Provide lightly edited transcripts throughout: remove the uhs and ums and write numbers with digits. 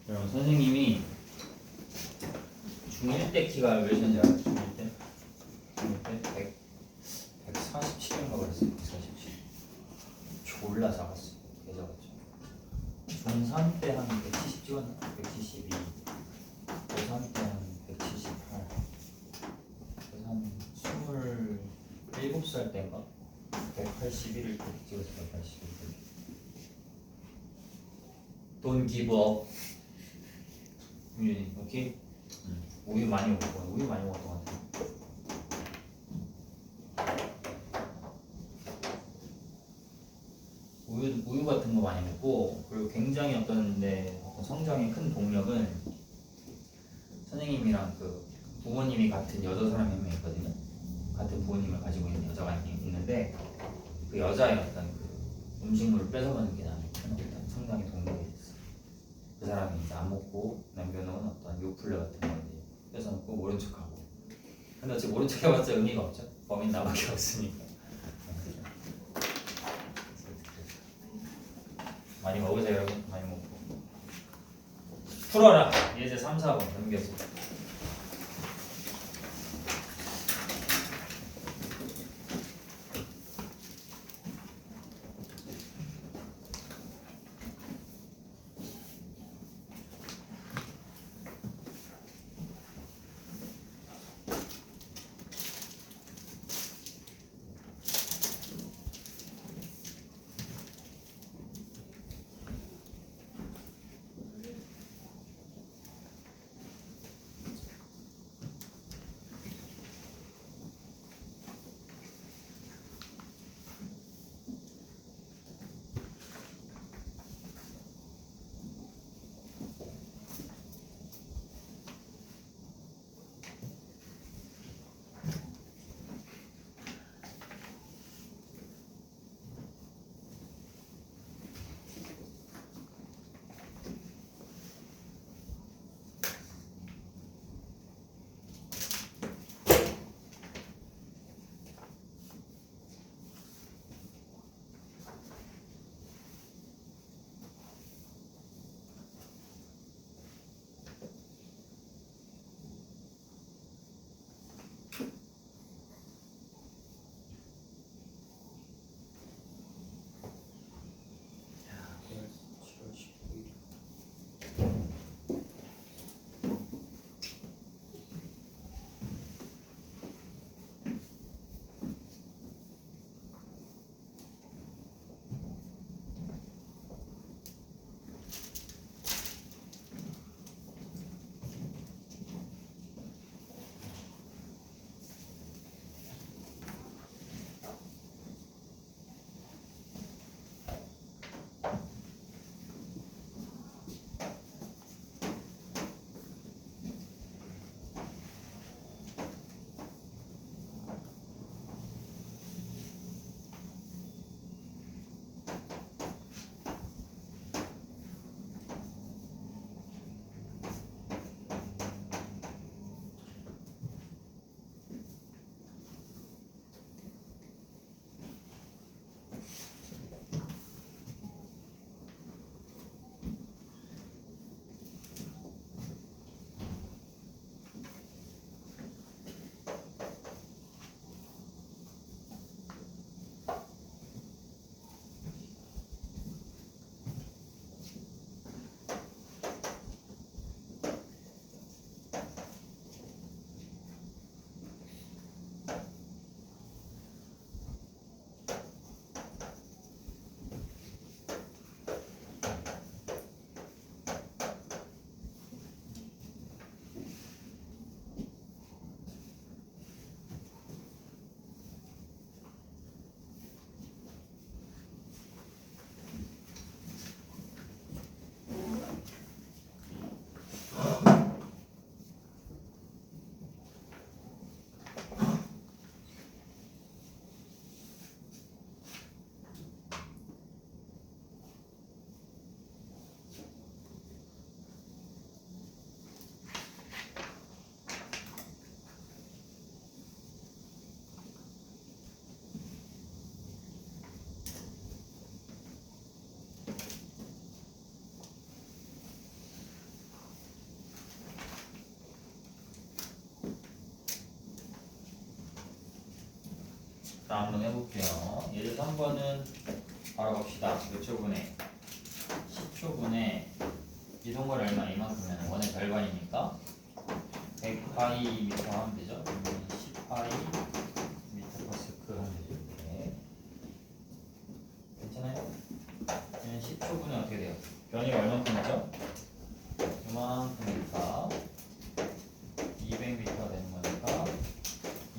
여러분 선생님이 중1 때 키가 몇이었는지 알아요? 중1 때? 중1 때 147인가 그랬어요. 147. 졸라 작았어요. 개 작았죠. 중3 때 한 170 찍었나? 172. 고3 때 한 178. 그래서 한 27살 때인가? 181을 찍었어요. 181. Don't give up. 윤이, 오케이? 우유 많이 먹고, 우유 많이 먹었던 것 같아. 우유 같은 거 많이 먹고, 그리고 굉장히 어떤 성장의 큰 동력은 선생님이랑 그 부모님이 같은 여자 사람이 한 명 있거든요. 같은 부모님을 가지고 있는 여자가 있는데 그 여자의 어떤 그 음식물을 뺏어가는 게 나는 큰 어떤 성장의 동력이 됐어. 그 사람이 이제 안 먹고 남겨놓은 어떤 요플레 같은 거 이제 뺏어먹고 모른 척하고. 근데 어차피 모른 척 해봤자 의미가 없죠. 범인 나밖에 없으니까. 많이 먹으세요 여러분. 많이 먹고. 풀어라. 예제 3, 4번 넘겨서. 자, 한번 해볼게요. 예를 3번은 바로 갑시다. 몇 초분에? 10초분에 이동거리 얼마? 이만큼면 원의 절반이니까 100파이 미터 하면 되죠? 그러면 10파이 미터 퍼 세크 하면 되죠? 네. 괜찮아요? 그러면 10초분에 어떻게 돼요? 변이가 얼마큼이죠? 이만큼이니까 200m가 되는 거니까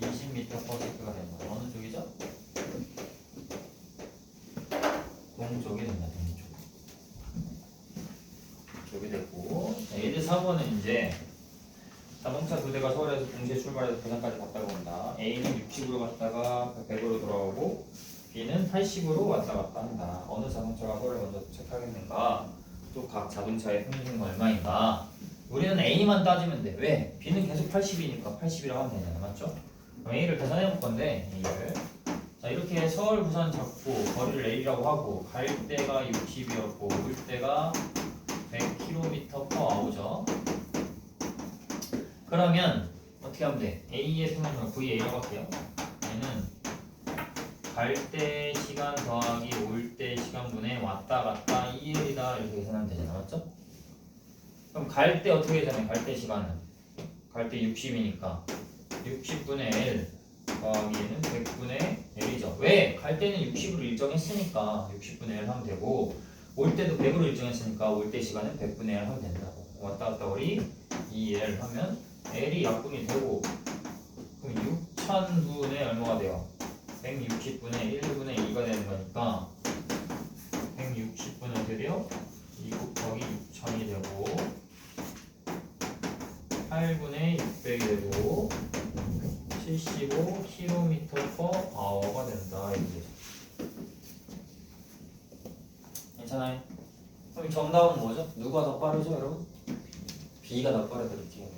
20m 퍼 세크가 되는 거예요. 어느 쪽이죠? 동쪽이 된다. 동쪽. 쪽이 됐고, 예를 4번은 이제 자동차 두 대가 서울에서 동시에 출발해서 부산까지 갔다가 온다. A는 60으로 갔다가 100으로 돌아오고 B는 80으로 왔다 갔다 한다. 어느 자동차가 서울에 먼저 도착하겠는가? 또 각 자동차의 평균 얼마인가? 우리는 A만 따지면 돼. 왜? B는 계속 80이니까 80이라고 하면 되잖아. 맞죠? 그럼 A를 계산해 볼 건데 A를 자 이렇게 서울 부산 잡고 거리를 A라고 하고 갈 때가 60이었고 올 때가 100km/h죠. 그러면 어떻게 하면 돼? A의 평균을 VA라고 할게요. 얘는 갈 때 시간 더하기 올 때 시간분의 왔다 갔다 EL이다 이렇게 계산하면 되잖아. 맞죠? 그럼 갈 때 어떻게 계산해? 갈 때 시간은 갈 때 60이니까 60분의 L 더하기 얘는 100분의 L이죠. 왜? 갈 때는 60으로 일정했으니까 60분의 L 하면 되고 올 때도 100으로 일정했으니까 올 때 시간은 100분의 L 하면 된다고. 왔다 갔다 거리 2L 하면 L이 약분이 되고 그럼 6000분의 얼마가 돼요? 160분의 1분의 2가 되는 거니까 160분의 어떻게 돼요? 2 곱하기 6000이 되고 8분의 600이 되고 75km/h가 된다. 이게 괜찮아요? 그럼 정답은 뭐죠? 누가 더 빠르죠, 여러분? B가 더 빠르다 이렇게.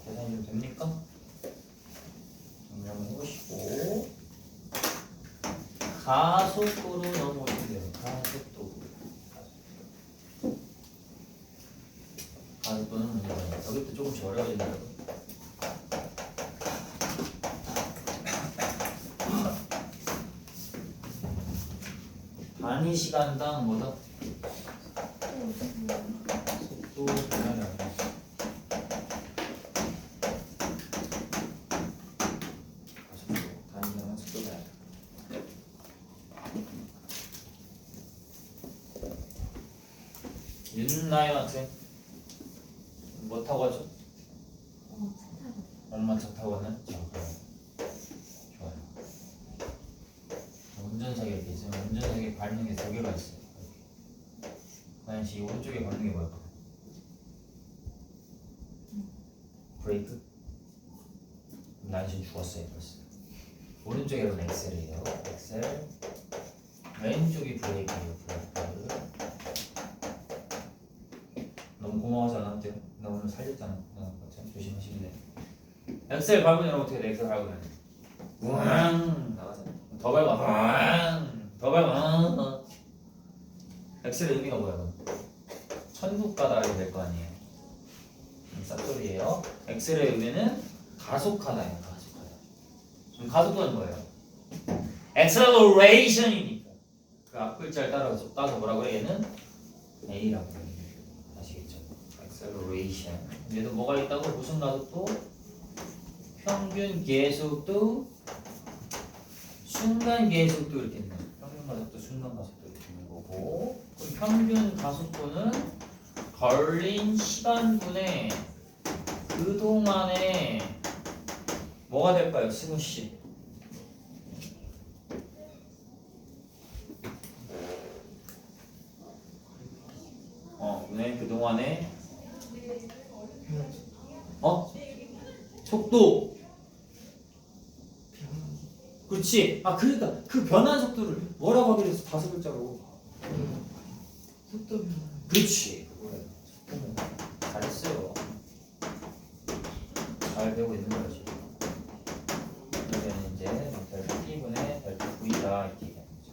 계산이 좀 됩니까? 정리한번 해보시고 가속도로 넘어오시면 돼요. 가속도는 문제가 아니에요. 여기부터 조금씩 어려워진다 여러분. 단위 시간당 뭐다? 속도 변화량. 단위 시간당 속도 변화량. 윤나연 학생 뭐 타고 가죠? 엄마 차 타고 가는? 좋아요. 운전석에 이렇게 있으면 운전석에 밟는 게 두 개가 있어요. 나연 씨 오른쪽에 밟는 게 뭘까? 브레이크? 나연 씨 죽었어요 벌써. 오른쪽에는 엑셀이에요. 엑셀. 왼쪽이 브레이크예요. 브레이크. 너무 고마워서 안 할게요. 나 오늘 살렸잖아. 참 조심하시면 돼. 엑셀 밟으면 여러분 어떻게 돼? 엑셀 밟으면 우왕 나가잖아. 더 밟아. 우왕 더 밟아. 엑셀의 의미가 뭐야? 천국 가다 이렇게 될 거 아니에요. 쌉소리예요. 엑셀의 의미는 가속하다예요. 가속하다. 그럼 가속도는 뭐예요? acceleration이니까 그 앞 글자를 따서 뭐라고 그래? 얘는 A라고 해요. 아시겠죠? acceleration. 얘도 뭐가 있다고? 무슨 가속도? 평균 계속도, 순간 계속도 이렇게 있는 거예요. 평균 가속도, 순간 가속도 이렇게 있는 거고. 그럼 평균 가속도는 걸린 시간분의 그동안에 뭐가 될까요? 승우 씨. 그동안에 속도. 그렇지. 그러니까 그 변한 속도를 뭐라고 하기로 했어? 5글자로. 속도 변화. 그렇지. 잘했어요. 잘 배우고 있는 거지. 그러면 이제 델타 T분의 델타 V다 이렇게 얘기하는 거죠.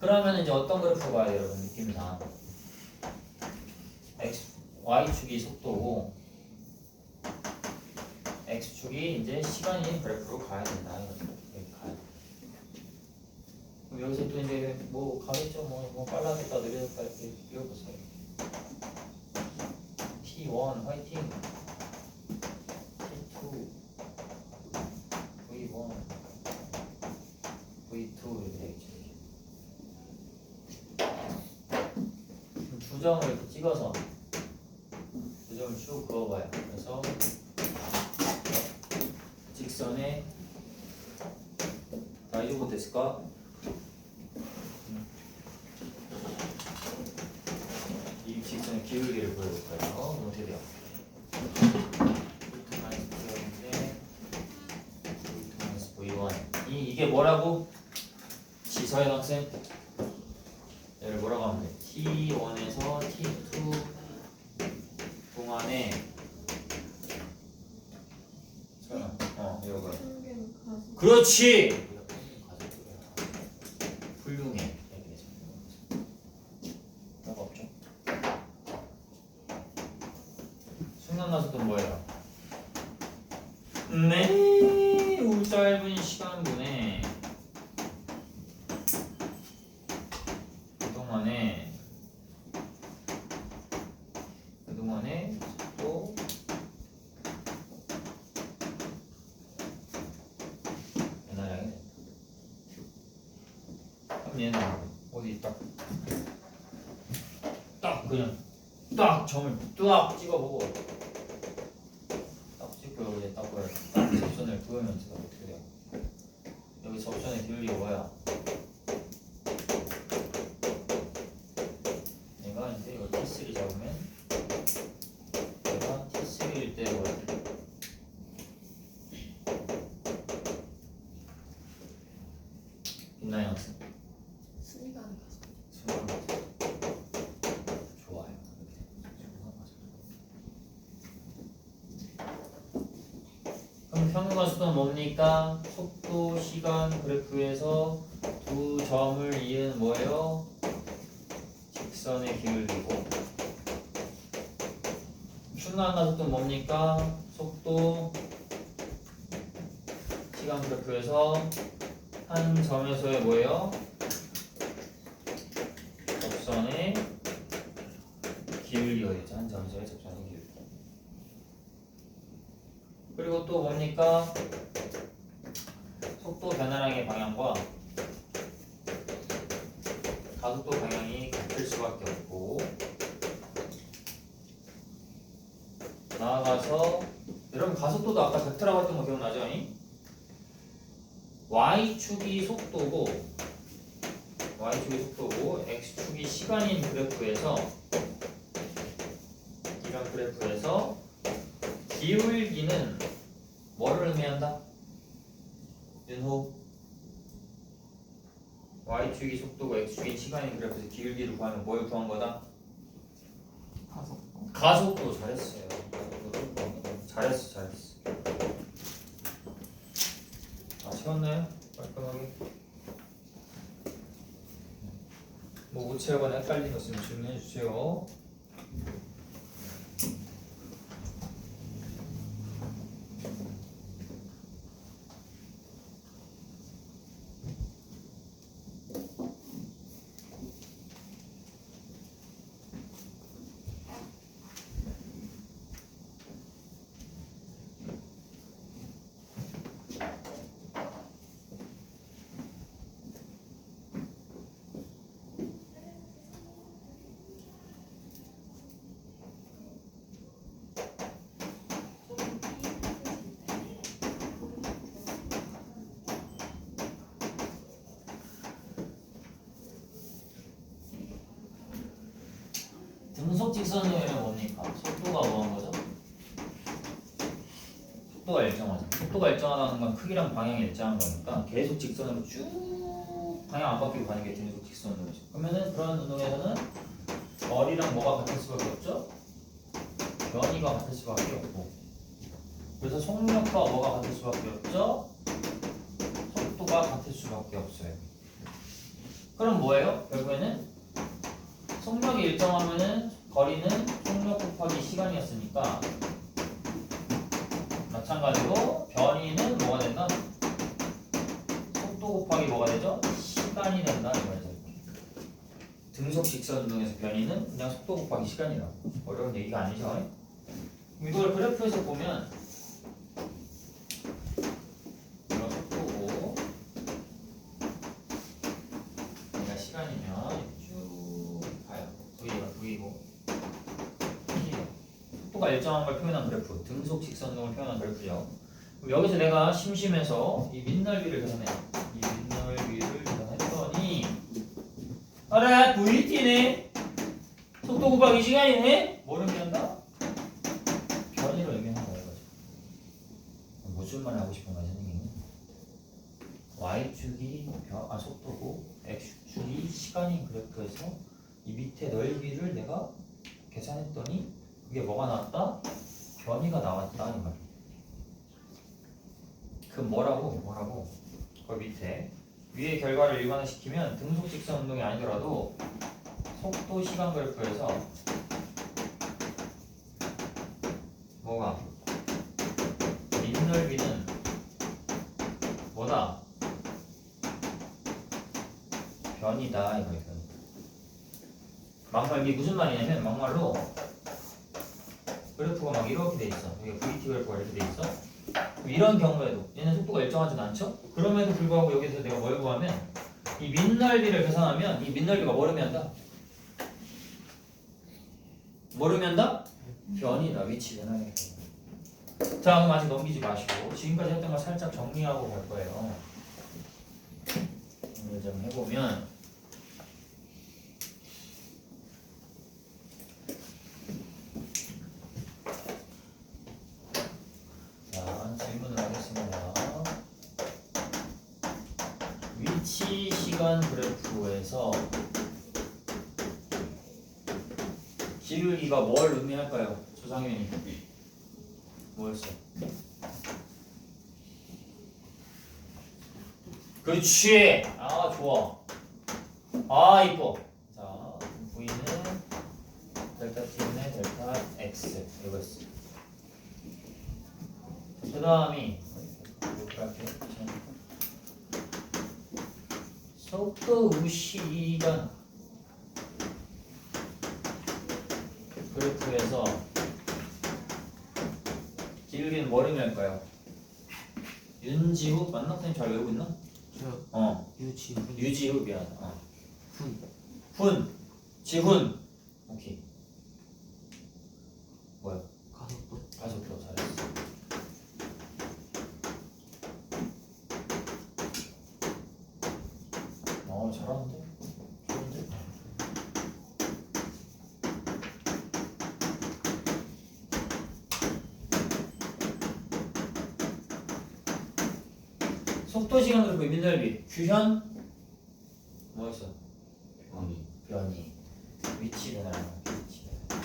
그러면 이제 어떤 그래프 봐야 여러분 느낌상 Y축이 속도고 X축이 여기 이제 시간이 그래프로 가야 된다. 여기 가야 돼. 그럼 여기서 또 이제 뭐 가겠죠. 뭐 빨라졌다 느려졌다 이렇게 비워보세요. T1 화이팅. T2 V1 V2 이렇게 되겠죠. 두 점을 이렇게 찍어서 두 점을 쭉 그어봐요. 그래서 직선에 다이조고 됐을까? 이 직선의 기울기를 보여볼까요? 그럼 어떻게 돼요? V2-V1 이게 뭐라고? 지서현 학생 얘를 뭐라고 하면 돼? T1에서 T2 동안에 이거 그렇지! 훌륭해. 뭐가 없죠? 순간가속도는 뭐예요? 매우 짧은 시간분에 그동안에 또 변화량이 된다. 그럼 얘는 어디 딱 그냥 딱 점을 딱 찍어보고 딱 찍고 여기 딱 보여. 딱 접선을 그으면서 어떻게 돼요? 여기 접선의 기울기가 뭐야? 내가 이제 이거 T3 잡으면 내가 T3일 때 뭐야? 빛나요 학생? 순간 가속. 순간 가속. 좋아요. 그럼 평균가속도는 뭡니까? 속도, 시간 그래프에서 두 점을 이은 뭐예요? 직선의 기울기고. 순간가속도는 뭡니까? 속도, 시간 그래프에서 한 점에서의 뭐예요? 접선의 기울기가 되죠. 한 점에서의 접선의 기울기. 그리고 또 뭡니까? 속도 변화량의 방향과 가속도 방향이 같을 수밖에 없고, 나아가서 여러분 가속도도 아까 벡터라고 했던 거 기억나죠? Y축이 속도고 X축이 시간인 그래프에서 이런 그래프에서 기울기는 뭐를 의미한다? 윤호 Y축이 속도고 X축이 시간인 그래프에서 기울기를 구하면 뭘 구한 거다? 가속도. 잘했어요. 잘했어. 채웠나요? 깔끔하게. 뭐 못 채우거나 헷갈린 거 있으면 질문해 주세요. 등속 직선이면 뭡니까? 속도가 뭐한 거죠? 속도가 일정하죠. 속도가 일정하다는 건 크기랑 방향이 일정한 거니까 계속 직선으로 쭉 방향 안 바뀌고 가는 게 등속 직선 운동이죠. 그러면은 그런 운동에서는 거리랑 뭐가 같을 수밖에 없죠? 변이가 같을 수밖에 없고, 그래서 속력과 뭐가 같을 수밖에 없죠? 속도가 같을 수밖에 없어요. 그럼 뭐예요? 결국에는 속력이 일정하면은 거리는 속력 곱하기 시간이었으니까 마찬가지로 직선운동에서 변이는 그냥 속도 곱하기 시간이라. 어려운 얘기가 아니죠. 이걸 그래프에서 보면 이런 속도고 얘가 시간이면 쭉 가요. V가 V고 T예요. 속도가 일정한 걸 표현한 그래프, 등속 직선운동을 표현한 그래프죠. 그럼 여기서 내가 심심해서 이 민넓이를 계산해. 이 민넓이를 계산했더니 알아, VT네. 속도 곱하기 시간이네. 뭐를 의미한다? 변이를 의미하는 거예요. 무슨 말 하고 싶은 거야, 선생님은? y축이 속도고 x축이 시간인 그래프에서 이 밑에 넓이를 내가 계산했더니 그게 뭐가 나왔다? 변이가 나왔다 이 말. 그 뭐라고? 그 밑에 위의 결과를 일반화시키면 등속 직선 운동이 아니더라도 속도 시간 그래프에서 뭐가 민넓이는 뭐다? 변이다 이거예요. 막말 이게 무슨 말이냐면 막말로 그래프가 막 이렇게 돼 있어. 여기 VT 그래프가 이렇게 돼 있어. 이런 경우에도 얘는 속도가 일정하진 않죠? 그럼에도 불구하고 여기서 내가 뭘 구하면 이 민넓이를 계산하면 이 민넓이가 뭘 의미한다? 뭘 의미한다? 변이다. 위치 변화의 변화. 자, 그럼 아직 넘기지 마시고 지금까지 했던 걸 살짝 정리하고 갈 거예요. 정리를 좀 해보면 자, 질문을 하겠습니다. 위치 시간 그래프에서 기울기가 뭘 의미할까요? 조상현이 뭐였어? 그렇지. 아 좋아. 아 이뻐. 자 V는 델타 T분의 델타 X 이거였어. 그 다음이 속도 시간 그래프에서 기울기는 뭘 의미할까요? 윤지후 맞나? 선생님 잘 외우고 있나? 유지후 미안하다. 훈 지훈 오케이. 뭐야? 가속도 잘했어. 잘하는데? 좋은데? 속도 시간 그래프 민넓이 규현 뭐였어? 변이 위치 변화 위치 변화.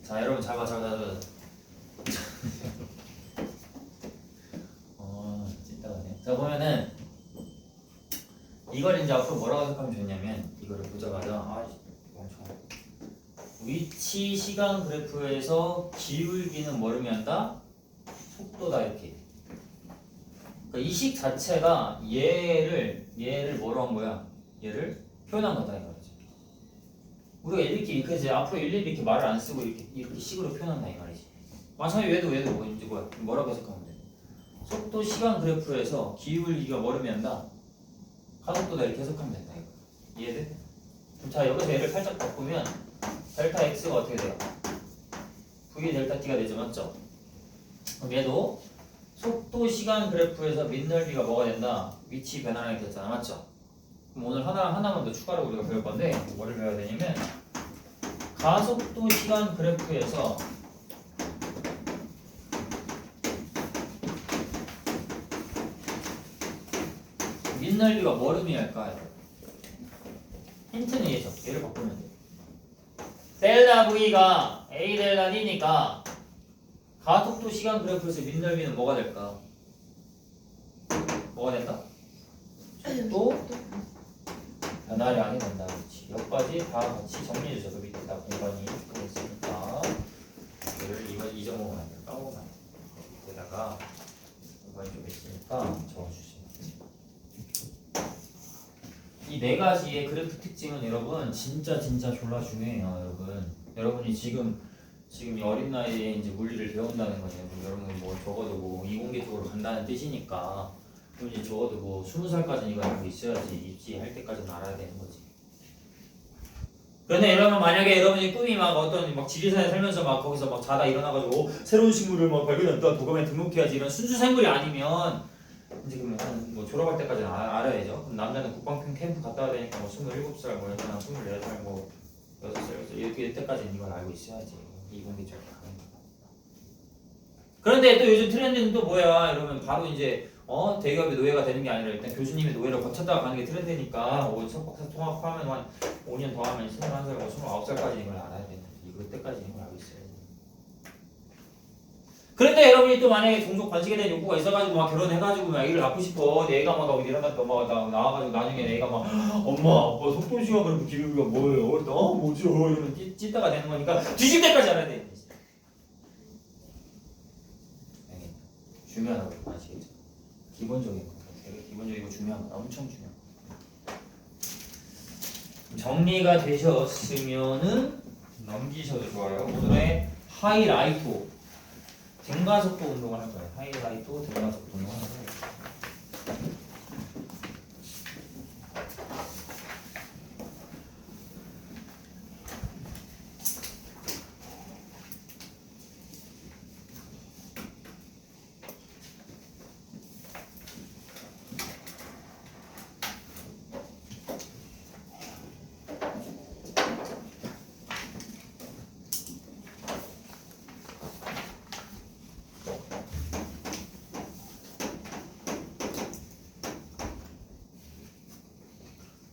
자 여러분 잘 봐. 찐따가네. 자 보면은 이걸 이제 앞으로 뭐라고 해석하면 좋냐면 이거를 보자마자 멈춰. 위치 시간 그래프에서 기울기는 뭘 의미한다? 속도다 이렇게. 그러니까 이 식 자체가 얘를 뭐로 한 거야? 얘를 표현한 거다 이거지. 우리가 이렇게 이제 앞으로 일일이 이렇게 말을 안 쓰고 이렇게 식으로 표현한다 이 말이지. 마찬가지 얘도 뭐 이제 뭐라고 해석하면 돼? 속도 시간 그래프에서 기울기가 뭘 의미한다? 가속도다 이렇게 해석하면 된다 이거. 이해돼? 자 여기서 얘를 살짝 바꾸면 델타 X가 어떻게 돼요? V 델타 T가 되죠 맞죠? 그럼 얘도 속도 시간 그래프에서 민넓이가 뭐가 된다? 위치 변화량이 됐잖아 맞죠? 그럼 오늘 하나만 더 추가로 우리가 배울 건데 뭐를 배워야 되냐면 가속도 시간 그래프에서 민넓이가 뭘 의미할까요? 힌트는 얘죠. 얘를 바꾸면 돼. 델타 V가 A 델타 D니까 가속도 시간 그래프에서 민넓이는 뭐가 될까? 뭐가 된다? 또 변화량이 된다. 그렇지. 여기까지 다 같이 정리해 주세요. 그 밑에 다 공간이 있으니까 이걸 잊어먹으면 안 돼요. 까먹으면 안 돼요. 밑에다가 공간이 좀 있으니까 적어주세요. 이 네 가지의 그래프 특징은 여러분 진짜 졸라 중요해요, 여러분. 여러분이 지금 이 어린 나이에 이제 물리를 배운다는 거예요. 여러분 뭐 적어도 뭐 이공계 쪽으로 간다는 뜻이니까 그럼 이제 적어도 뭐 20살까지는 이걸 알고 있어야지 입시할 때까지는 알아야 되는 거지. 그런데 여러분 만약에 여러분이 꿈이 막 어떤 막 지리산에 살면서 막 거기서 막 자다 일어나가지고 새로운 식물을 막 발견했다 도감에 등록해야지 이런 순수 생물이 아니면 이제 그러면 뭐 졸업할 때까지는 알아야죠. 그럼 남자는 국방편 캠프 갔다 와야 되니까 뭐 27살 뭐 여자는 24살 뭐 6살 이렇게 때까지는 이걸 알고 있어야지 이공계 쪽으로 가는 거. 그런데 또 요즘 트렌드는 또 뭐야? 이러면 바로 이제 대기업의 노예가 되는 게 아니라 일단 교수님의 노예를 거쳤다가 가는 게 트렌드니까 석박사 통합하면 한 5년 더 하면 21살, 29살까지 이걸 알아야 되는데 이거 때까지 이걸 알고 있어요. 그런데 여러분이 또 만약에 종족 관식에 대한 욕구가 있어가지고 막 결혼해가지고 막 애를 낳고 싶어. 내 애가 막 어디 일어났다 나와가지고 나중에 애가 막 엄마 아빠 속도시가 그렇고 기르기가 뭐예요? 뭐죠? 이러면 찢다가 되는 거니까 뒤질 때까지 알아야 돼. 중요하다고 아시겠죠? 기본적인 거, 되게 기본적이고 중요한 거, 엄청 중요한 거. 정리가 되셨으면은 넘기셔도 좋아요. 오늘의 하이라이트 등가속도 운동을 할 거예요. 하이라이트 등가속도 운동을 할 거예요.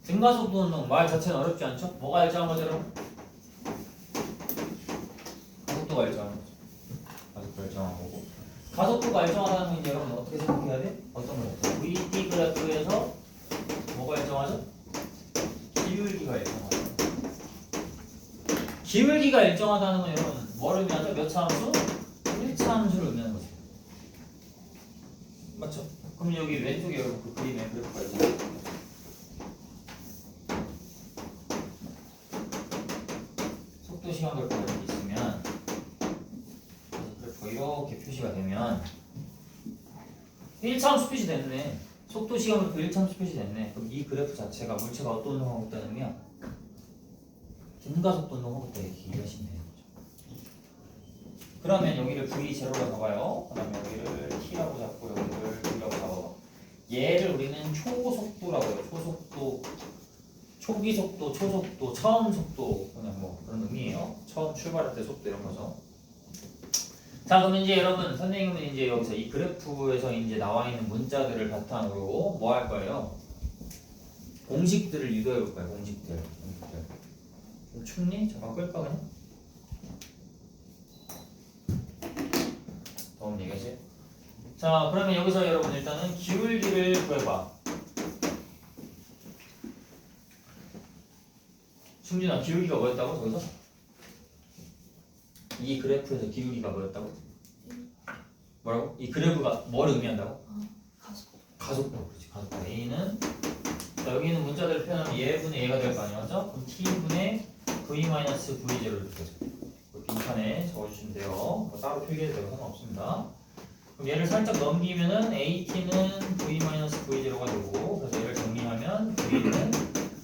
등가속도 운동 말 자체는 어렵지 않죠? 뭐가 일정한 거죠, 여러분? 가속도가 일정한 거죠. 가속도가 일정한 거고. 가속도가 일정하다는 건 이제 여러분 어떻게 생각해야 돼? 어떤 거죠? VT 그래프에서 뭐가 일정하죠? 기울기가 일정하죠. 기울기가 일정하다는 건 여러분 뭐를 의미하죠? 몇 차 함수? 1차 함수를 의미하는 거죠. 맞죠? 그럼 여기 왼쪽에 여러분 그 그림에 그래프가 있죠. 시간 그래프가 이렇게 있으면 그래프가 이렇게 표시가 되면 1차 함수 표시 됐네. 속도 시간 그래프 1차 함수 표시 됐네. 그럼 이 그래프 자체가 물체가 어떤 운동하고 있다는 의미야? 등가속도 운동하고 있다 이렇게 이해하시면 되는 거죠. 그러면 여기를 V0로 잡아요. 그 다음에 여기를 T라고 잡고 여기를 V라고 잡아. 얘를 우리는 초속도라고 해요. 초속도 초기 속도, 초속도, 처음 속도 그냥 뭐 그런 의미예요. 처음 출발할 때 속도 이런 거죠. 자, 그럼 이제 여러분 선생님은 이제 여기서 이 그래프에서 이제 나와 있는 문자들을 바탕으로 뭐 할 거예요? 공식들을 유도해 볼 거예요. 공식들. 좀 춥니? 잠깐 끌까 그냥? 더운 얘기지? 자, 그러면 여기서 여러분 일단은 기울기를 구해봐. 승준아, 기울기가 뭐였다고? 저기서? 이 그래프에서 기울기가 뭐였다고? 뭐라고? 이 그래프가 뭘 의미한다고? 가속도. 가속도. 그렇지, 가속도. A는 자, 여기 있는 문자들을 표현하면 얘분의 얘가 될 거 아니야, 맞죠? 그럼 T분의 V-V0를 이렇게 빈칸에 적어주시면 돼요. 뭐 따로 필기해도 되고 상관없습니다. 그럼 얘를 살짝 넘기면은 AT는 V-V0가 되고, 그래서 얘를 정리하면 V는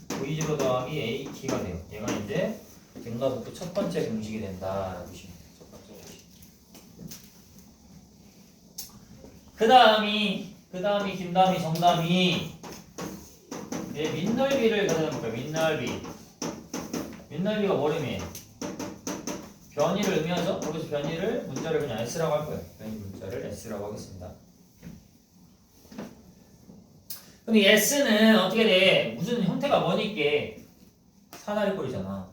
V0 더하기 AT가 돼요. 얘가 이제 등가속도 첫 번째 공식이 된다라고 보시면 돼요. 첫 번째 공식. 그 다음이 김다음이 정다음이 얘 민넓이를 가져볼까요? 민넓이가 뭘 의미해? 변이를 의미하죠? 거기서 변이를 문자를 그냥 S라고 할 거예요. 변이 문자를 S라고 하겠습니다. 그럼 이 S는 어떻게 돼? 무슨 형태가 뭐니까 사다리꼴이잖아.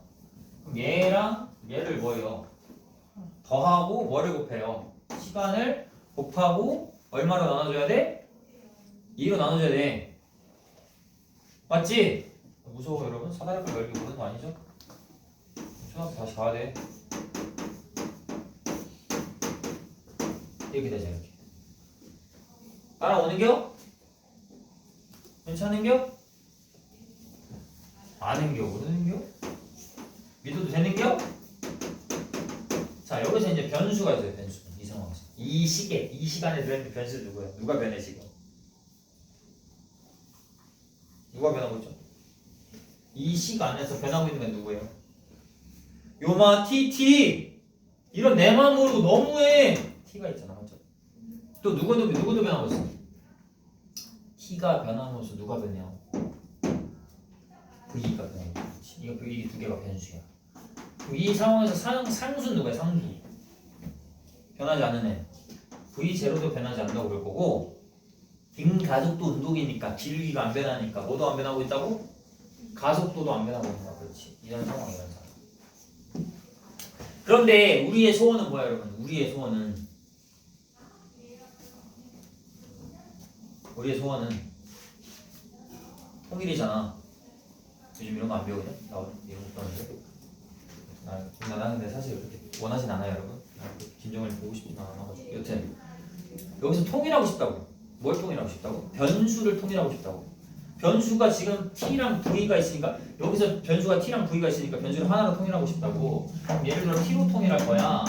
그럼 얘랑 얘를 뭐예요? 더하고 뭐를 곱해요? 시간을 곱하고 얼마로 나눠줘야 돼? 2로 나눠줘야 돼. 맞지? 무서워 여러분? 사다리꼴 넓이 모르는 거 아니죠? 초등학교 다시 가야 돼. 이렇게 되죠 이렇게. 따라오는겨? 괜찮은겨? 아는겨 모르는겨? 믿어도 되는겨? 자 여기서 이제 변수가 있어요. 변수. 이 상황에서 이 시간에 들어있는 변수 누구야? 누가 변해 지금? 누가 변하고 있죠? 이 시간에서 변하고 있는 건 누구예요? 요마 t 이런 내만 모르고 너무해. t가 있잖아, 맞죠? 또 누구도 변하고 있어. t가 변함으로써 누가 변해요? v가 변해요. 이거 이 두 개가 변수야. 이 상황에서 상수 누구야? 상수. 변하지 않는 애. v0도 변하지 않는다고 그럴 거고, 빈가속도 운동이니까 기울기가 안 변하니까 뭐도 안 변하고 있다고? 가속도도 안 변하고 있는 거야. 그렇지. 이런 상황. 그런데 우리의 소원은 뭐야, 여러분? 우리의 소원은 통일이잖아. 요즘 이런 거 안 배우냐? 나 이런 거 배우는데. 나는 근데 사실 그렇게 원하진 않아요, 여러분. 김정을 보고 싶진 않아가지고. 여튼 여기서 통일하고 싶다고. 뭘 통일하고 싶다고? 변수를 통일하고 싶다고. 변수가 지금 t랑 v가 있으니까 여기서 변수가 t랑 v가 있으니까 변수를 하나로 통일하고 싶다고. 그럼 예를 들어 t로 통일할 거야.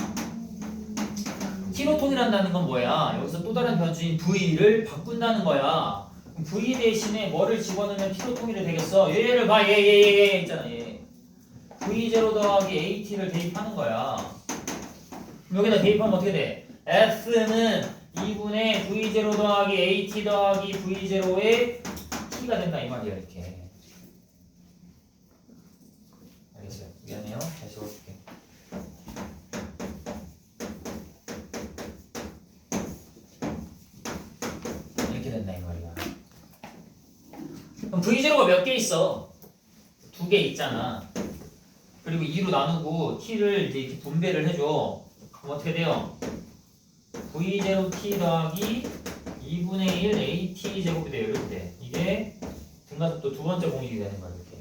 t로 통일한다는 건 뭐야? 여기서 또 다른 변수인 v를 바꾼다는 거야. 그럼 v 대신에 뭐를 집어넣으면 t로 통일이 되겠어? 얘를 봐. 얘 있잖아. 얘. v0 더하기 at를 대입하는 거야. 그럼 여기다 대입하면 어떻게 돼? x는 2분의 v0 더하기 at 더하기 v0의 t가 된다 이 말이야. 이렇게. 알겠어요? 미안해요. 다시 해볼게. 이렇게 된다 이 말이야. 그럼 v0가 몇 개 있어? 2개 있잖아. 그리고 2로 나누고 t를 이제 이렇게 분배를 해줘. 그럼 어떻게 돼요? v0t 더하기 2분의 1 at 제곱이 돼요. 이렇게 돼. 이게 등가속도 두 번째 공식이 되는 거야. 이렇게.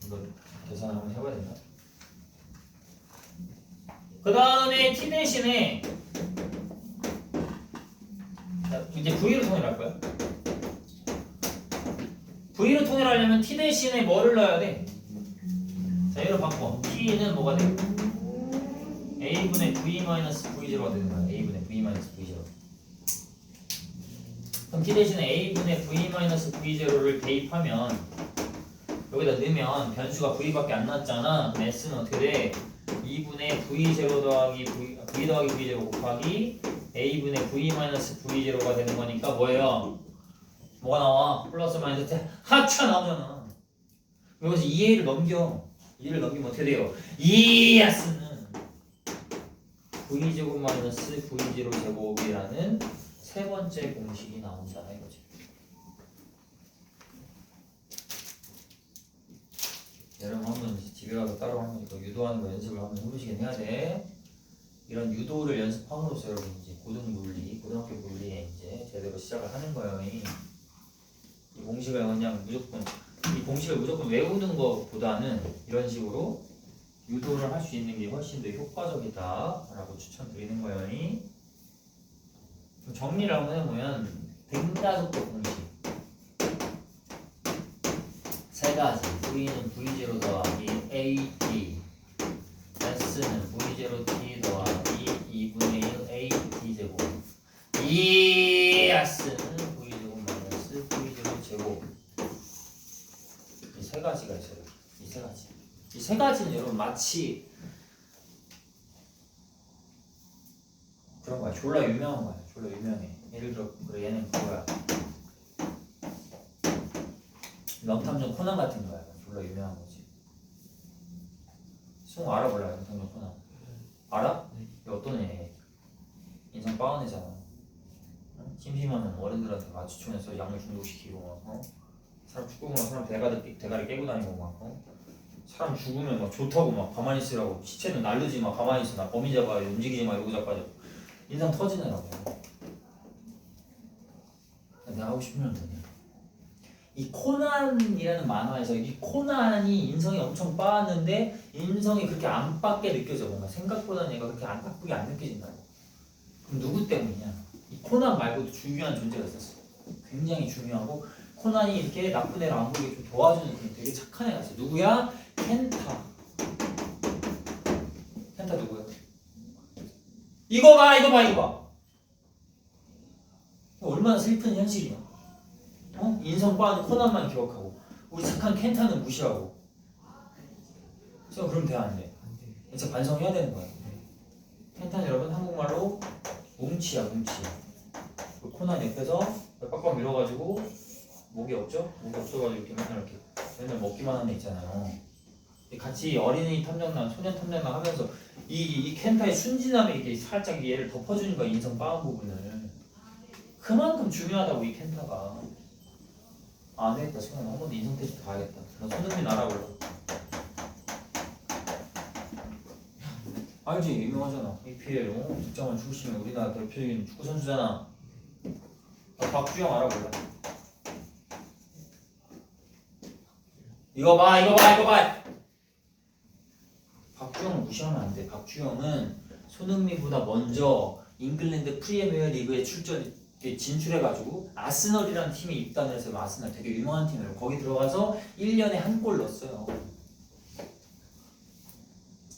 이거 계산을 한번 해봐야 된다. 그 다음에 t 대신에 이제 v로 통일할 거야. v로 통일하려면 t 대신에 뭐를 넣어야 돼? 자, 얘로 바꿔. t는 뭐가 돼? a분의 v-v0가 되는 거야. a분의 v-v0. 그럼 t 대신에 a분의 v-v0를 대입하면 여기다 넣으면 변수가 v밖에 안 나왔잖아. 그럼 s는 어떻게 돼? 2분의 v0 더하기 v 더하기 v0 곱하기 a분의 v-v0가 되는 거니까 뭐예요? 뭐가 나와? 플러스 마이너스 합차 나오잖아. 여기서 2a를 넘겨. 2를 넘기면 어떻게 돼요? 2s는 v제곱 마이너스 v0 제곱이라는 세 번째 공식이 나온다 이거지. 여러분 한번 집에 가서 따로 한번 이거 유도하는 거 연습을 한번 해보시긴 해야 돼. 이런 유도를 연습함으로써 여러분 이제 고등학교 물리에 이제 제대로 시작을 하는 거예요. 이 공식을 그냥 이 공식을 무조건 외우는 것보다는 이런 식으로 유도를 할 수 있는 게 훨씬 더 효과적이다라고 추천드리는 거예요. 정리를 한번 해보면 등가속도 공식 세 가지. V는 V0 더하기 AT, S는 V0T 더하기 2분의 1 AT 제곱, S는 V제곱 마이너스 V0 제곱. 이 세 가지가 있어요. 이 세 가지. 이 세 가지는 여러분 마치 그런 거야. 졸라 유명한 거야. 졸라 유명해. 예를 들어 그래 얘는 그거야. 명탐정 코난 같은 거야. 졸라 유명한 거지. 승우 알아볼래? 명탐정 코난. 알아? 어떤 애? 인상 빠은 애잖아. 심심하면 어른들한테 마취총에서 약물 중독시키고 막 사람 죽고 막 사람 대가리 깨고 다니고 막 사람 죽으면 막 좋다고 막 가만히 있으라고 시체는 날르지 마 가만히 있어 나 범인 잡아 움직이지 마 이러고 자빠져. 인상 터지느라고. 내가 하고 싶으면 되냐. 이 코난이라는 만화에서 이 코난이 인성이 엄청 빠았는데 인성이 그렇게 안 빠게 느껴져. 뭔가 생각보다는 얘가 그렇게 안 나쁘게 안 느껴진다고. 그럼 누구 때문이냐? 이 코난 말고도 중요한 존재가 있었어. 굉장히 중요하고 코난이 이렇게 나쁜 애를 안 보이게 좀 도와주는 되게 착한 애가 있어. 누구야? 켄타. 켄타 누구야? 이거 봐, 이거 봐, 이거 봐. 얼마나 슬픈 현실이야. 어? 인성 빠진 코난만 기억하고 우리 착한 켄타는 무시하고. 그럼 돼, 안 돼? 진짜 반성해야 되는 거야. 켄타는 여러분 한국말로 뭉치야, 뭉치야. 그 코난 옆에서 빡빡 밀어가지고 목이 없죠? 목이 없어가지고 이렇게 맨날 먹기만 하는 애 있잖아요. 같이 어린이 탐정단, 소년 탐정단 하면서 이 켄타의 순진함에 이렇게 살짝 얘를 덮어주는 거야, 인성 빠은 부분을. 그만큼 중요하다고 이 켄타가. 안 되겠다, 시간에 한 번 더 인성 테스트 가야겠다. 나 손흥민 알아볼래. 알지? 유명하잖아. EPL 득점왕 출신의 우리나라 대표적인 축구 선수잖아. 박주영 알아볼래. 이거 봐, 이거 봐, 이거 봐. 박주영을 무시하면 안 돼. 박주영은 손흥민보다 먼저 잉글랜드 프리미어 리그에 진출해가지고 아스널이라는 팀에 입단을 해서 아스널 되게 유명한 팀이에요. 거기 들어가서 1년에 한 골 넣었어요.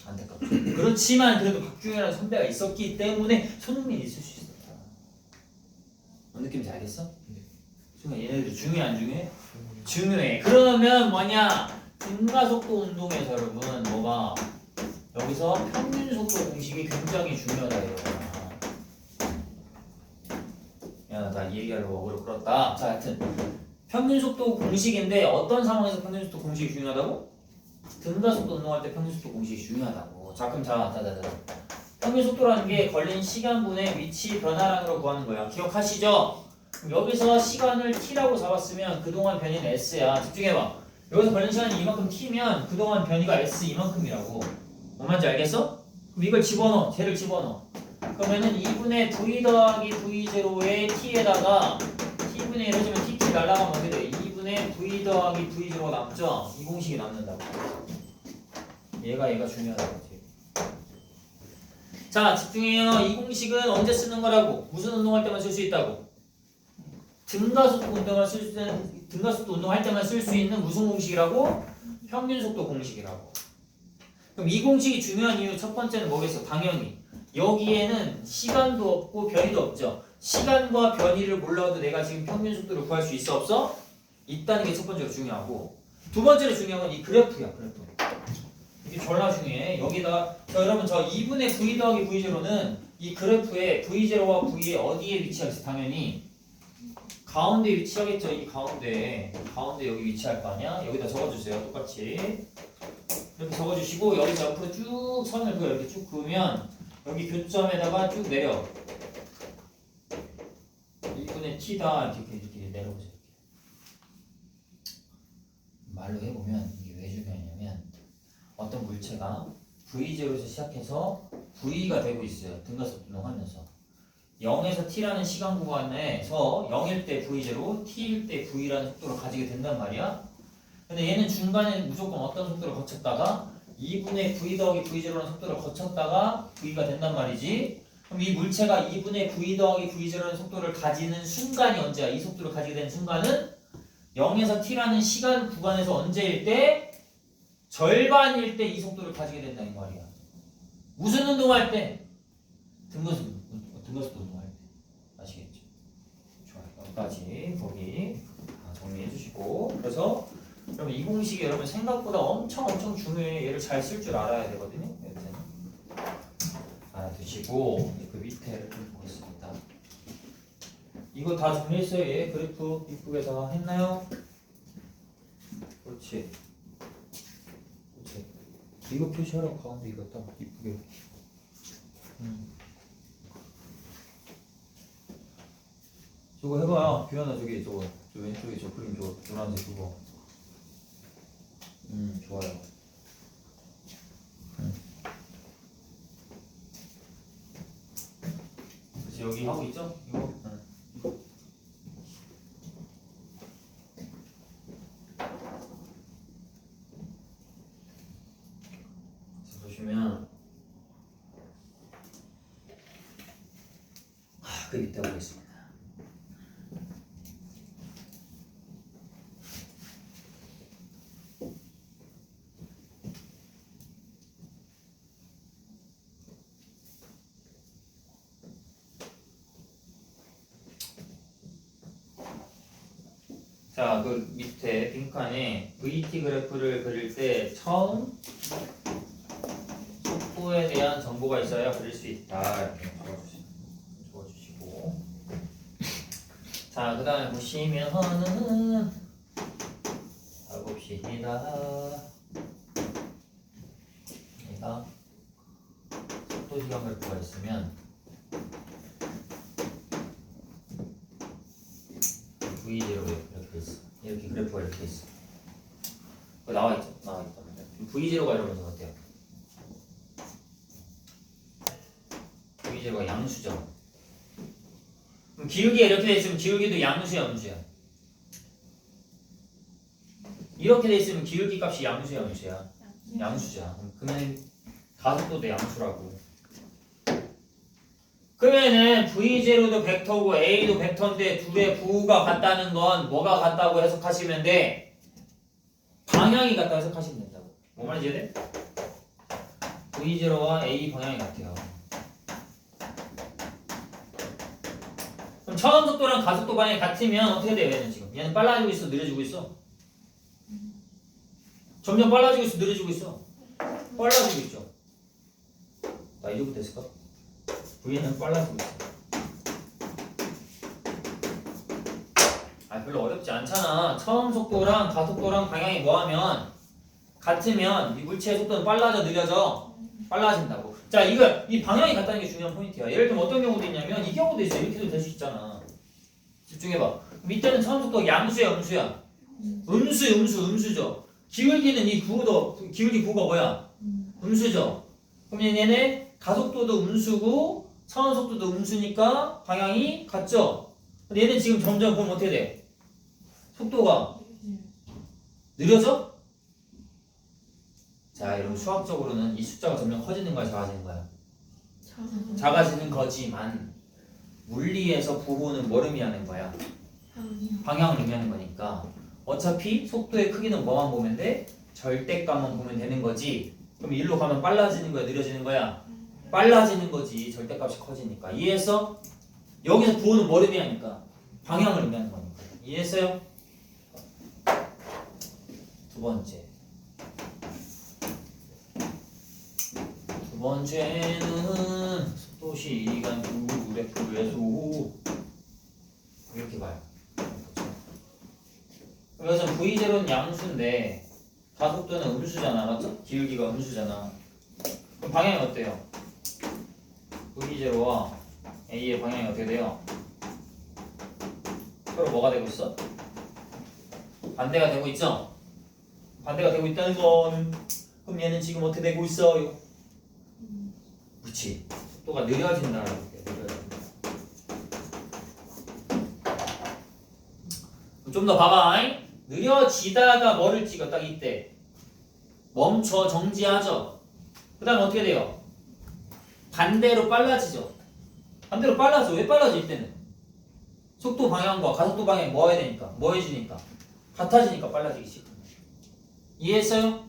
안타깝죠. 그렇지만 그래도 박주영이라는 선배가 있었기 때문에 손흥민이 있을 수 있었다. 뭔 느낌인지 알겠어? 순간 얘네들 중요해 안 중요해? 중요해. 그러면 뭐냐? 등가속도 운동에서 여러분 뭐가 여기서 평균속도 공식이 굉장히 중요하다 이거야. 야, 나 이 얘기하려고 어그로 끌었다. 자, 하여튼 평균속도 공식인데 어떤 상황에서 평균속도 공식이 중요하다고? 등가속도 운동할 때 평균속도 공식이 중요하다고. 자, 그럼 자. 평균속도라는 게 걸린 시간분의 위치 변화량으로 구하는 거야. 기억하시죠? 여기서 시간을 t라고 잡았으면 그동안 변이는 s야. 집중해봐. 여기서 걸린 시간이 이만큼 t면 그동안 변이가 s 이만큼이라고. 뭔 말인지 알겠어? 그럼 이걸 집어넣어. 쟤를 집어넣어. 그러면은 2분의 v 더하기 v0의 t에다가 t분의 1 해주면 tt 날라가면 어떻게 돼? 2분의 v 더하기 v0가 남죠? 이 공식이 남는다고. 얘가 중요하다고. 자, 집중해요. 이 공식은 언제 쓰는 거라고? 무슨 운동할 때만 쓸 수 있다고? 등가속도 운동할 때만 쓸 수 있는 무슨 공식이라고? 평균속도 공식이라고. 그럼 이 공식이 중요한 이유 첫 번째는 뭐겠어? 당연히 여기에는 시간도 없고 변이도 없죠. 시간과 변이를 몰라도 내가 지금 평균속도를 구할 수 있어 없어? 있다는 게 첫 번째로 중요하고, 두 번째로 중요한 건 이 그래프야. 그래프. 이게 졸라 중요해. 여기다 여러분 저 2분의 v 더하기 v0는 이 그래프에 v0와 v에 어디에 위치하겠어? 당연히 가운데 위치하겠죠. 이 가운데 여기 위치할 거 아니야? 여기다 적어주세요. 똑같이 이렇게 적어주시고 여기서 옆으로 쭉 선을 그어 이렇게 쭉 그으면 여기 교점에다가 쭉 내려 1분의 t다 이렇게 내려보세요. 말로 해보면 이게 왜 중요하냐면 어떤 물체가 v0에서 시작해서 v가 되고 있어요. 등가속도 운동하면서 0에서 t라는 시간 구간에서 0일 때 v0, t일 때 v라는 속도를 가지게 된단 말이야. 근데 얘는 중간에 무조건 어떤 속도를 거쳤다가 2분의 v 더하기 v0라는 속도를 거쳤다가 v가 된단 말이지. 그럼 이 물체가 2분의 v 더하기 v0라는 속도를 가지는 순간이 언제야? 이 속도를 가지게 되는 순간은 0에서 t라는 시간 구간에서 언제일 때? 절반일 때 이 속도를 가지게 된다 이 말이야. 무슨 운동할 때? 등가속도 운동할 때. 아시겠죠? 좋아요. 여기까지 거기 정리해 주시고, 그래서 여러분 이 공식이 여러분 생각보다 엄청 중요해. 얘를 잘 쓸 줄 알아야 되거든요. 여튼 알아두시고 그 밑에를 좀 보겠습니다. 이거 다 정리했어요. 얘 그래프 이쁘게 다 했나요? 그렇지. 이거 표시하라고 가운데 이거 딱 이쁘게. 저거 해봐. 규현아 저기 저거 저 왼쪽에 저 그림 저 노란색 그거. 좋아요. 그래서 여기 하고 있죠? 이거. 보시면 그 밑에 보겠습니다. 자, 그 밑에 빈칸에 VT 그래프를 그릴 때 처음 속도에 대한 정보가 있어야 그릴 수 있다. 이렇게 적어주시고. 자, 그 다음에 보시면은 봅시다. 얘가 속도 시간 그래프가 있으면 V0 이렇게 있어. 이렇게 그래프가 이렇게 있어. 나와 있죠? 나와 있다. V0가 이러면서 어때요? V0가 양수죠. 그럼 기울기가 이렇게 돼 있으면 기울기도 양수야, 음수야? 이렇게 돼 있으면 기울기 값이 양수야, 음수야? 양수자. 그러면 가속도도 양수라고. 그러면은 V0도 벡터고 A도 벡터인데 둘의 부호가 같다는 건 뭐가 같다고 해석하시면 돼? 방향이 같다고 해석하시면 된다고. 뭐 말인지 이해돼? V0와 A 방향이 같아요. 그럼 처음 속도랑 가속도 방향이 같으면 어떻게 돼요? 얘는 지금 얘는 빨라지고 있어, 느려지고 있어? 점점 빨라지고 있어, 느려지고 있어? 빨라지고 있죠. 나 이제부터 됐을까? V는 빨라지고 있어. 별로 어렵지 않잖아. 처음 속도랑 가속도랑 방향이 뭐하면 같으면 이 물체의 속도는 빨라져, 느려져? 빨라진다고. 자, 이 방향이 같다는 게 중요한 포인트야. 예를 들면 어떤 경우도 있냐면 이 경우도 있어. 이렇게도 될 수 있잖아. 집중해봐. 밑에는 처음 속도가 양수야, 음수야? 음수죠. 기울기는 이 구도, 기울기 구가 뭐야? 음수죠. 그럼 얘네 가속도도 음수고 차원 속도도 음수니까 방향이 같죠? 근데 얘는 지금 점점 보면 어떻게 돼? 속도가 느려져? 자, 여러분 수학적으로는 이 숫자가 점점 커지는 거야, 작아지는 거야? 작아지는 거지만 물리에서 부호는 뭘 의미하는 거야? 방향을 의미하는 거니까 어차피 속도의 크기는 뭐만 보면 돼? 절대값만 보면 되는 거지. 그럼 일로 가면 빨라지는 거야, 느려지는 거야? 빨라지는 거지. 절대값이 커지니까. 이해했어? 여기서 부호는 뭘 의미하니까? 방향을 의미하는 거니까. 이해했어요? 두 번째는 속도 시간 그래프에서 이렇게 봐요. 그래서 V0는 양수인데 가속도는 음수잖아, 맞죠? 기울기가 음수잖아. 그럼 방향이 어때요? V0와 A의 방향이 어떻게 돼요? 서로 뭐가 되고 있어? 반대가 되고 있죠? 반대가 되고 있다는 건 그럼 얘는 지금 어떻게 되고 있어요? 그렇지. 속도가 느려진다라고 해요. 느려진다. 좀 더 봐봐. 느려지다가 뭐를 찍어? 딱 이때 멈춰, 정지하죠. 그 다음에 어떻게 돼요? 반대로 빨라지죠. 반대로 빨라져. 왜 빨라져 이때는? 속도 방향과 가속도 방향이 뭐 해야 되니까? 뭐 해주니까? 같아지니까 빨라지기 시작합니다. 이해했어요?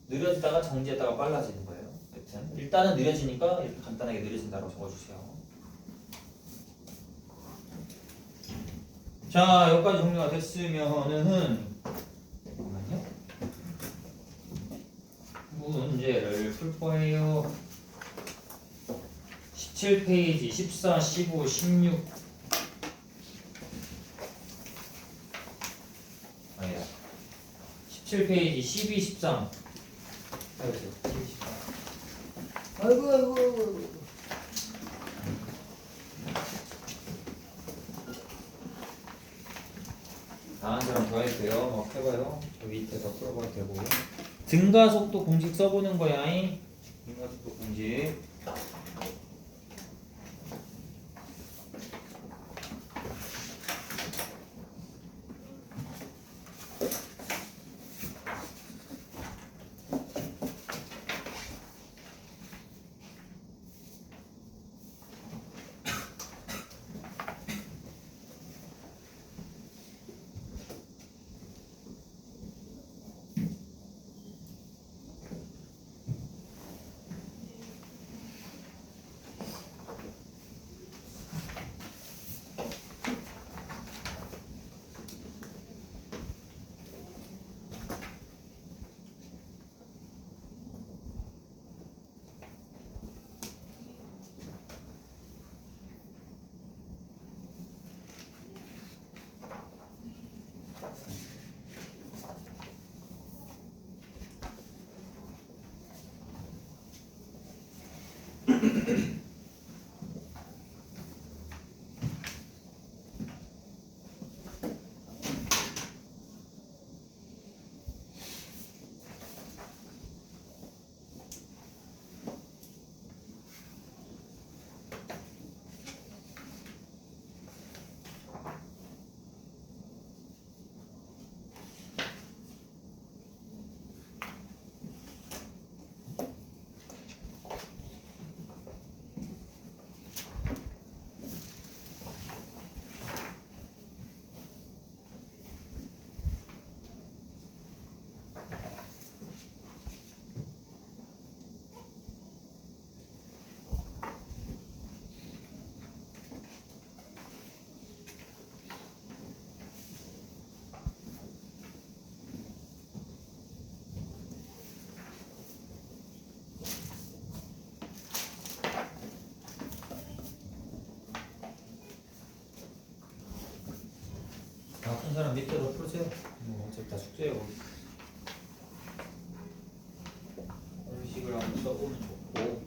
느려지다가 정지했다가 빨라지는 거예요. 여튼 일단은 느려지니까 이렇게 간단하게 느려진다고 적어주세요. 자, 여기까지 정리가 됐으면은 잠깐만요. 문제를 풀 거예요. 17페이지 14, 15, 16 아니다. 17페이지 12, 13 해보세요. 12, 13 아이고 다한 사람 더 해도 돼요. 막 해봐요. 저 밑에서 풀어봐도 되고. 증가속도 공식 써보는 거야. 증가속도 공식. 사람 밑에서 풀으세요. 뭐 어차피 다 숙제예요. 공식을 한번 써보면 좋고.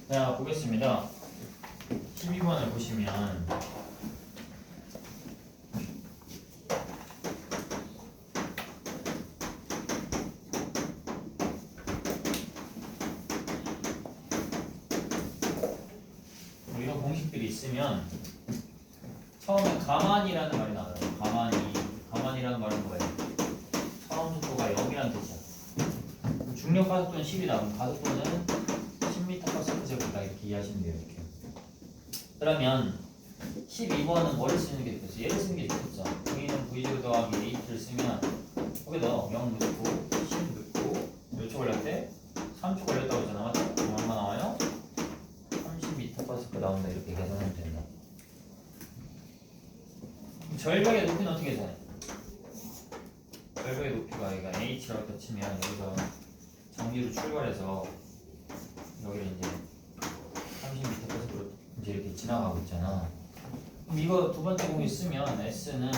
자, 보겠습니다. 12번을 보시면 이런 공식들이 있으면 처음에 가만이라는 말이 나와요. 가만이라는 말은 뭐예요? 처음 속도가 0이라는 뜻이야. 중력 가속도는 10이다. 그럼 가속도는 10m/s제곱이다. 이렇게 이해하시면 돼요. 이렇게. 그러면 12번은 뭐를 쓰는 게 좋겠어? 얘를 쓰는 게 좋겠죠. V는 V0 더하기 H를 쓰면 거기다 0 넣고 10 넣고 몇 초 걸렸대? 3초 걸렸다고 했잖아. 맞죠? 그럼 얼마 나와요? 30m/s 나온다. 이렇게 계산하면 된다. 절벽의 높이는 어떻게 계산해? 절벽의 높이가 여기가 H라고 치면 여기서 정지로 출발해서 여기를 이제 30m로 이제 이렇게 지나가고 있잖아. 그럼 이거 두 번째 공식 쓰면 S는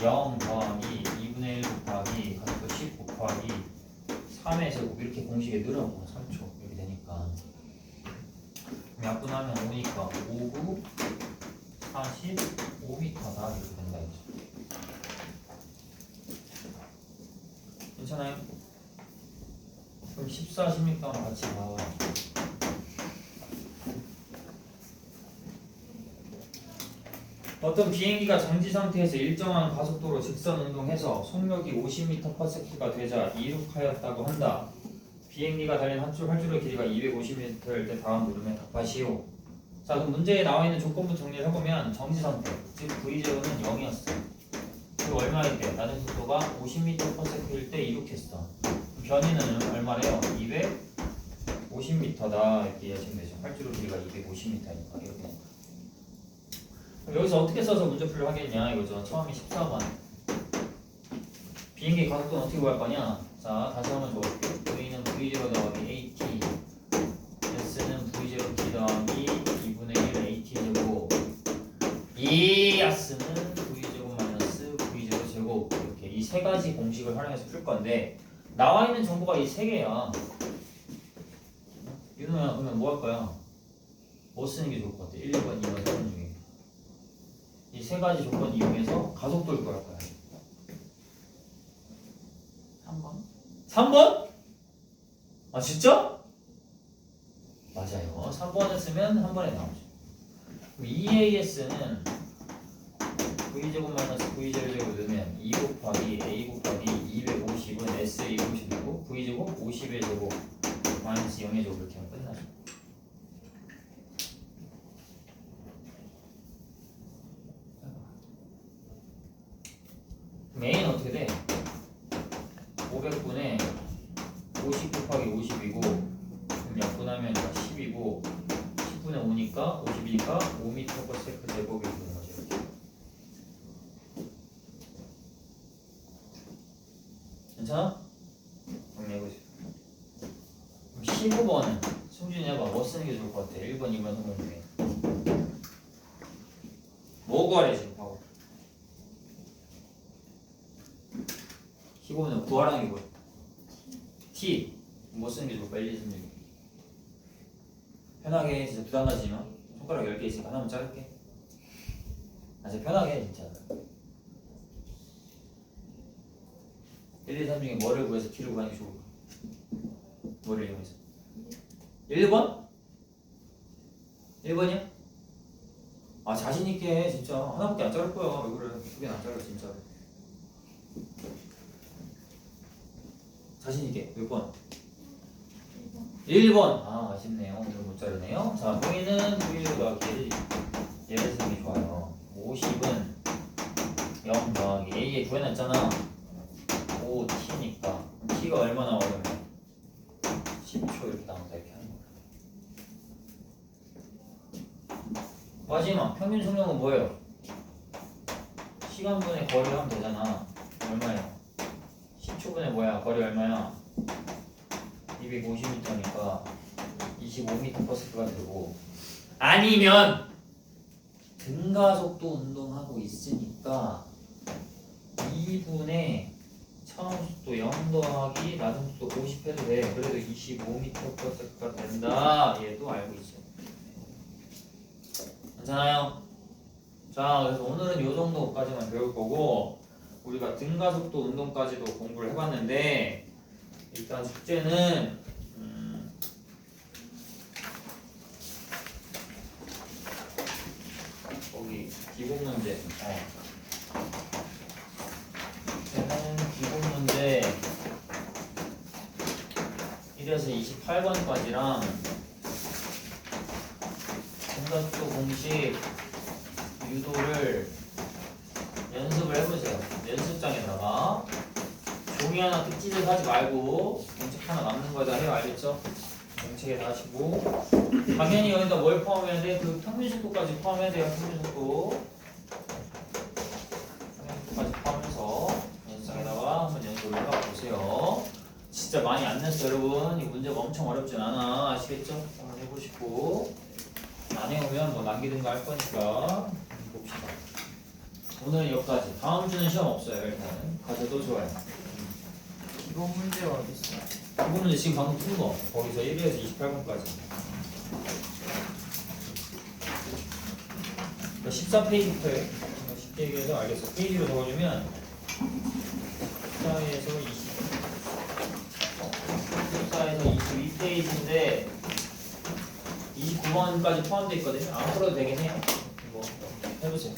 0 더하기 2분의 1 곱하기 가속도 10 곱하기 3의 제곱 이렇게 공식에 늘어먹어. 3초 이렇게 되니까. 그럼 약분하면 5니까 5, 9, 45m다 이렇게 된다 이죠. 괜찮아요? 그럼 14, 16랑 같이 봐. 어떤 비행기가 정지 상태에서 일정한 가속도로 직선 운동해서 속력이 50m/s가 되자 이륙하였다고 한다. 비행기가 달린 활주로의 길이가 250m일 때 다음 물음에 답하시오. 자, 그럼 문제에 나와 있는 조건부 정리를 해보면 정지 상태, 즉 V0는 0이었어. 그리고 얼마일 때? 낮은 속도가 50m/s일 때 이륙했어. 변이는 얼마래요? 250m다 이렇게 이해하시면 되죠. 활주로 길이가 250m니까 이렇게. 그럼 여기서 어떻게 써서 문제풀이를 하겠냐 이거죠. 처음에 14번. 비행기 가속도는 어떻게 구할 거냐? 자, 다시 한번 적어볼게요. V는 V0 더하기 AT, S는 V0 T 더하기 2분의 1 AT 제곱, S는 V제곱 마이너스 V0 제곱. 이렇게 이 세 가지 공식을 활용해서 풀 건데 나와 있는 정보가 이 세 개야. 윤호야, 그러면 뭐 할 거야? 뭐 쓰는 게 좋을 것 같아? 1, 2번, 2번, 3번 중에 이 세 가지 조건 이용해서 가속도를 구할 거야. 3번. 3번? 아 진짜? 맞아요. 3번을 쓰면 한 번에 나오죠. 그럼 EAS는 V제곱 마이너스 V제곱 넣으면 2 곱하기 A 곱하기 250은 S의 250이고 V제곱 50의 제곱 마이너스 0의 제곱 이렇게 하면 끝나죠. 메인 어떻게 돼? 500분의 50 곱하기 50이고 그럼 약분하면 10이고 10분의 5니까 52니까 5m/s 제곱이 되는 거죠. 이렇게. 괜찮아? 정리해보세요. 15번은 승준이 해봐. 뭐 쓰는 게 좋을 것 같아? 1번, 2번, 3번 중에 뭐 구하래 지금 봐봐. 15번은 구하라는 게 뭐야? T 뭐 쓰는 게 좋을까? 1, 2, 3, 6 편하게 진짜 부담 가지지 마. 손가락 10개 있으니까 하나만 자를게. 진짜 편하게 진짜. 1, 2, 3 중에 뭐를 구해서 T를 구하는 게 좋을까? 뭐를 이용해서? 1번? 1번이야? 아 자신있게 해 진짜. 하나밖에 안 자를 거야. 왜 그래? 2개는 안 잘라 진짜. 자신있게 몇 번? 1번. 아 아쉽네요. 오늘 못 자르네요. 자 보이는 V로 더하기 얘를 쓰는 게 좋아요. 50은 0 더하기 A에 구해놨잖아. 5T니까 T가 얼마 나오려면 10초 이렇게 나온다. 이렇게 하는 거야. 마지막 평균 속력은 뭐예요? 시간분의 거리 하면 되잖아. 얼마예요? 10초분의 뭐야? 거리 얼마야? 250m니까 25m/s가 되고, 아니면 등가속도 운동하고 있으니까 2분의 처음 속도 0 더하기 낮은 속도 50 해도 돼. 그래도 25m/s가 된다. 얘도 알고 있어요. 괜찮아요? 자, 그래서 오늘은 요 정도까지만 배울 거고, 우리가 등가속도 운동까지도 공부를 해봤는데, 일단 숙제는 거기 기본 문제. 얘는 기본 문제 1에서 28번까지랑 등가속도 공식 유도를 연습을 해보세요. 연습장에다가 종이 하나 뜯지를 하지 말고 공책 하나 남는 거에다 해요. 알겠죠? 공책에다 하시고, 당연히 여기다 뭘 포함해야 돼? 그 평균 속도까지 포함해야 돼요. 평균 속도. 평균 속도까지 포함해서 연습장에다가 한번 연습을 해보세요. 진짜 많이 안 냈어요, 여러분. 이 문제가 엄청 어렵진 않아. 아시겠죠? 한번 해보시고, 안 해오면 뭐 남기든가 할 거니까 봅시다. 오늘 여기까지. 다음 주는 시험 없어요. 일단은 가셔도 좋아요. 이번 문제가 어딨어? 이번 문제 지금 방금 푼 거. 거기서 1에서 28번까지. 14페이지부터예요. 쉽게 얘기해서 알겠어. 페이지로 적어주면 14에서 14에서 22페이지인데 29번까지 포함되어 있거든요. 안 풀어도 되긴 해요. 뭐 해보세요.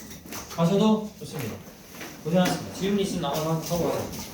가셔도 좋습니다. 고생하셨습니다. 질문 있으면 나가서 하고 가세요.